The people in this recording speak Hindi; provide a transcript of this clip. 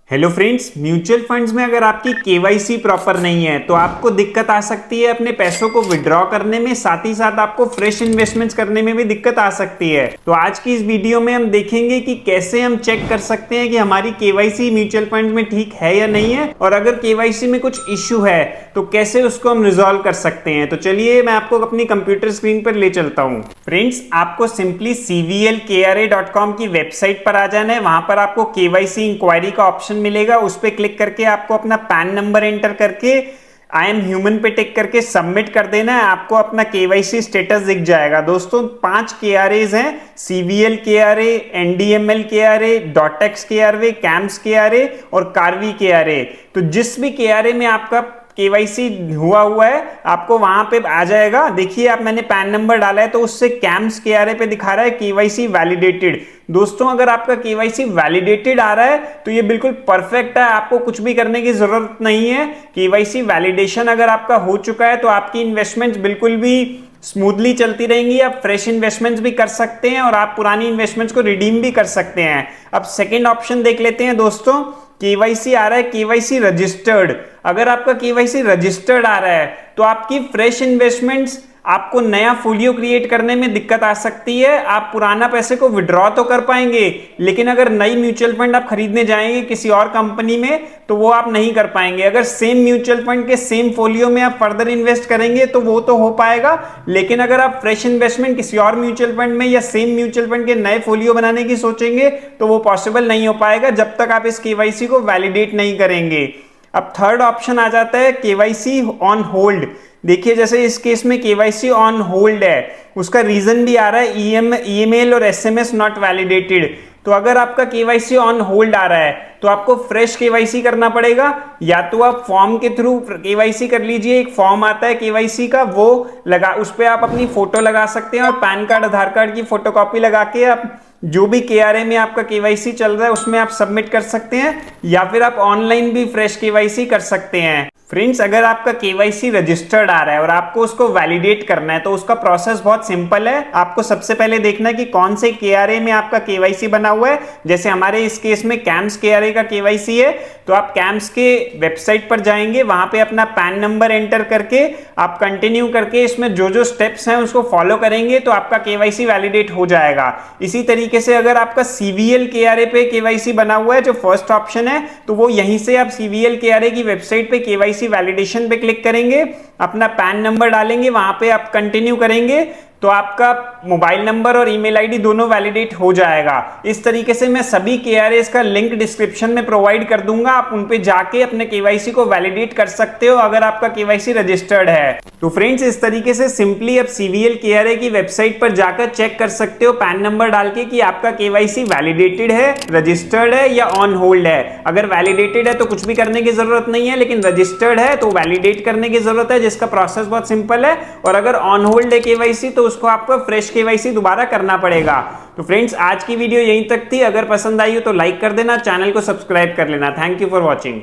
हेलो फ्रेंड्स, म्यूचुअल फंड्स में अगर आपकी केवाईसी प्रॉपर नहीं है तो आपको दिक्कत आ सकती है अपने पैसों को विड्रॉ करने में, साथ ही साथ आपको फ्रेश इन्वेस्टमेंट्स करने में भी दिक्कत आ सकती है। तो आज की इस वीडियो में हम देखेंगे कि कैसे हम चेक कर सकते हैं कि हमारी केवाईसी म्यूचुअल फंड में ठीक है या नहीं है, और अगर केवाईसी में कुछ इश्यू है तो कैसे उसको हम रिजॉल्व कर सकते हैं। तो चलिए मैं आपको अपनी कंप्यूटर स्क्रीन पर ले चलता हूँ। फ्रेंड्स, आपको सिंपली cvlkra.com की वेबसाइट पर आ जाना है। वहां पर आपको केवाईसी इंक्वायरी का ऑप्शन मिलेगा, उस पर क्लिक करके आपको अपना पैन नंबर एंटर करके आई एम ह्यूमन पे टिक करके सबमिट कर देना है। आपको अपना केवाईसी स्टेटस दिख जाएगा। दोस्तों 5 KRAs हैं, CVL KRA, NDML KRA, .x KRA, Cams KRA और Karvy KRA। तो जिस भी KRA में आपका केवाईसी हुआ है आपको वहां पे आ जाएगा। देखिए आप, मैंने पैन नंबर डाला है तो उससे कैम्स केआरए पे दिखा रहा है केवाईसी वैलिडेटेड। दोस्तों अगर आपका केवाईसी वैलिडेटेड आ रहा है तो ये बिल्कुल परफेक्ट है, आपको कुछ भी करने की जरूरत नहीं है। केवाईसी वैलिडेशन अगर आपका हो चुका है तो आपकी इन्वेस्टमेंट्स बिल्कुल भी स्मूथली चलती रहेंगी। आप फ्रेश इन्वेस्टमेंट्स भी कर सकते हैं और आप पुरानी इन्वेस्टमेंट्स को रिडीम भी कर सकते हैं। अब सेकेंड ऑप्शन देख लेते हैं दोस्तों। केवाईसी आ रहा है केवाईसी रजिस्टर्ड। अगर आपका केवाईसी रजिस्टर्ड आ रहा है तो आपकी फ्रेश इन्वेस्टमेंट्स, आपको नया फोलियो क्रिएट करने में दिक्कत आ सकती है। आप पुराना पैसे को विड्रॉ तो कर पाएंगे, लेकिन अगर नई म्यूचुअल फंड आप खरीदने जाएंगे किसी और कंपनी में तो वो आप नहीं कर पाएंगे। अगर सेम म्यूचुअल फंड के सेम फोलियो में आप फर्दर इन्वेस्ट करेंगे तो वो तो हो पाएगा, लेकिन अगर आप फ्रेश इन्वेस्टमेंट किसी और म्यूचुअल फंड में या सेम म्यूचुअल फंड के नए फोलियो बनाने की सोचेंगे तो वो पॉसिबल नहीं हो पाएगा जब तक आप इस केवाईसी को वैलिडेट नहीं करेंगे। अब थर्ड ऑप्शन आ जाता है केवाईसी ऑन होल्ड। देखिए जैसे इस केस में केवाईसी ऑन होल्ड है, उसका रीजन भी आ रहा है ईमेल और SMS नॉट वैलिडेटेड। तो अगर आपका केवाईसी ऑन होल्ड आ रहा है तो आपको फ्रेश केवाईसी करना पड़ेगा, या तो आप फॉर्म के थ्रू केवाईसी कर लीजिए। एक फॉर्म आता है केवाईसी का, वो लगा, उस पर आप अपनी फोटो लगा सकते हैं और पैन कार्ड आधार कार्ड की फोटोकॉपी लगा के आप जो भी KRA में आपका केवाईसी चल रहा है उसमें आप सबमिट कर सकते हैं, या फिर आप ऑनलाइन भी फ्रेश केवाईसी कर सकते हैं। फ्रेंड्स, अगर आपका केवाईसी रजिस्टर्ड आ रहा है और आपको उसको वैलिडेट करना है तो उसका प्रोसेस बहुत सिंपल है। आपको सबसे पहले देखना है कि कौन से KRA में आपका केवाईसी बना हुआ है। जैसे हमारे इस केस में कैम्स KRA का केवाईसी है तो आप कैम्स के वेबसाइट पर जाएंगे, वहां पे अपना पैन नंबर एंटर करके आप कंटिन्यू करके इसमें जो जो स्टेप्स हैं उसको फॉलो करेंगे तो आपका केवाईसी वैलिडेट हो जाएगा। इसी तरीके से अगर आपका CVL KRA पे केवाईसी बना हुआ है, जो फर्स्ट ऑप्शन है, तो वो यहीं से आप CVL KRA की वेबसाइट पे केवाईसी वैलिडेशन पे क्लिक करेंगे, अपना पैन नंबर डालेंगे, वहां पे आप कंटिन्यू करेंगे तो आपका मोबाइल नंबर और ईमेल आईडी दोनों वैलिडेट हो जाएगा। इस तरीके से मैं सभी KRAs का लिंक डिस्क्रिप्शन में प्रोवाइड कर दूंगा, आप उन पे जाके अपने केवाईसी को वैलिडेट कर सकते हो अगर आपका केवाईसी रजिस्टर्ड है। तो फ्रेंड्स, इस तरीके से सिंपली आप CVL KRA की वेबसाइट पर जाकर चेक कर सकते हो पैन नंबर डाल के कि आपका केवाईसी वैलिडेटेड है, रजिस्टर्ड है या ऑन होल्ड है। अगर वैलिडेटेड है तो कुछ भी करने की जरूरत नहीं है, लेकिन रजिस्टर्ड है तो वैलिडेट करने की जरूरत है, जिसका प्रोसेस बहुत सिंपल है। और अगर ऑन होल्ड है केवाईसी तो उसको आपको फ्रेश केवाईसी दोबारा करना पड़ेगा। तो फ्रेंड्स, आज की वीडियो यहीं तक थी। अगर पसंद आई हो तो लाइक कर देना, चैनल को सब्सक्राइब कर लेना। Thank you for watching.